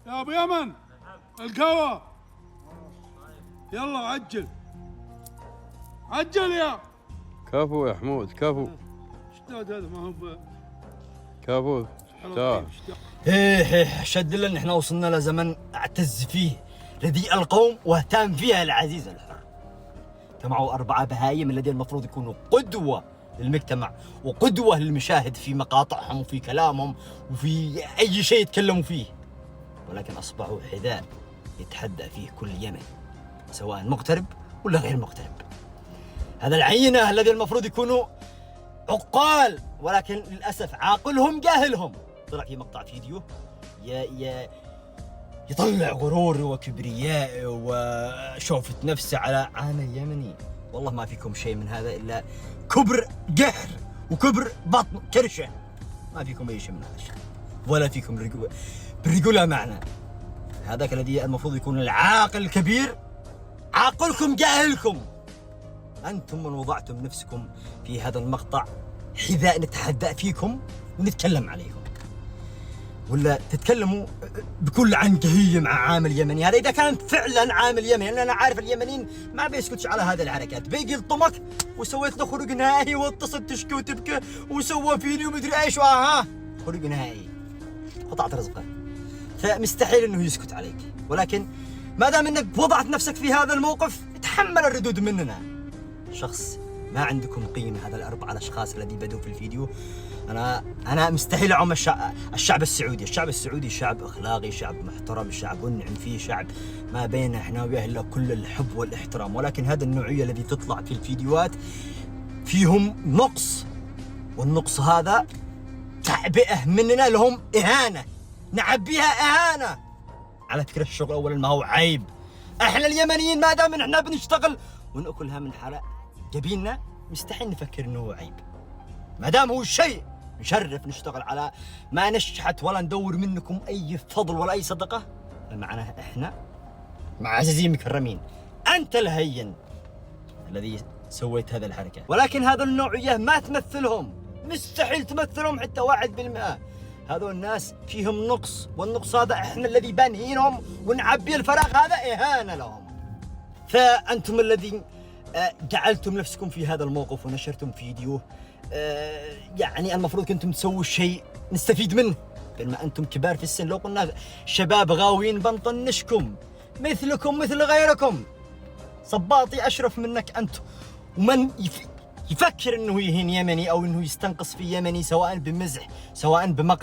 يا ابو يمن القهوة يلا عجل عجل يا كفو يا حمود كفو. اشتاد هذا ما هو كفو اشتاق. ايه شد لنا احنا وصلنا لزمن اعتز فيه رديء القوم واهتم فيها العزيز الحر. جمعوا 4 بهايم الذين المفروض يكونوا قدوة للمجتمع وقدوة للمشاهد في مقاطعهم وفي كلامهم وفي أي شيء يتكلموا فيه، ولكن أصبحوا حذاء يتحدى فيه كل يمن سواء مغترب ولا غير مغترب. هذا العينة الذين المفروض يكونوا عقال ولكن للأسف عاقلهم جاهلهم طلع في مقطع فيديو يطلع غرور وكبرياء وشوفة نفسه على عامل يمني. والله ما فيكم شيء من هذا إلا كبر قهر وكبر بطن كرشة، ما فيكم أي شيء من هذا الشيء ولا فيكم بالرجولة معنا. هذاك الذي المفروض يكون العاقل الكبير عاقلكم جاهلكم. أنتم من وضعتم نفسكم في هذا المقطع حذاء نتحدى فيكم ونتكلم عليكم، ولا تتكلموا بكل عنجهية مع عامل يمني. هذا إذا كان فعلا عامل يمني، لأن أنا عارف اليمنيين ما بيسكتش على هذه الحركات، بيجي يلطمك وسويت له خروج نهائي واتصل تشكي وتبكي وسوى فيني ومدري ايش خروج نهائي قطعت رزقه، فمستحيل انه يسكت عليك. ولكن ما دام انك وضعت نفسك في هذا الموقف تحمل الردود مننا. شخص ما عندكم قيمة هذا ال4 الاشخاص الذي بدوا في الفيديو. أنا مستحيل أعم الشعب السعودي. الشعب السعودي شعب أخلاقي، شعب محترم، شعب ونعم فيه، شعب ما بين إحنا وياه إلا كل الحب والاحترام. ولكن هذا النوعية الذي تطلع في الفيديوهات فيهم نقص، والنقص هذا تعبئة مننا لهم إهانة، نعبيها إهانة. على فكرة الشغل أولا ما هو عيب. إحنا اليمنيين ما دام إحنا بنشتغل ونأكلها من حلال جبيننا مستحيل نفكر إنه هو عيب. ما دام هو شيء نشرف نشتغل على ما نشحت ولا ندور منكم أي فضل ولا أي صدقة، معناها إحنا معززين مكرمين. أنت الهين الذي سويت هذا الحركة، ولكن هذا النوعية ما تمثلهم، مستحيل تمثلهم حتى 1%. هذول الناس فيهم نقص، والنقص هذا إحنا الذي بنهينهم ونعبي الفراغ هذا إهانة لهم. فأنتم الذين جعلتم نفسكم في هذا الموقف ونشرتم فيديو، يعني المفروض كنتم تسووا شيء نستفيد منه، بينما أنتم كبار في السن. لو قلنا شباب غاويين بنطنشكم مثلكم مثل غيركم. صباطي أشرف منك أنت، ومن يفكر أنه يهين يمني أو أنه يستنقص في يمني سواء بمزح سواء بمقطع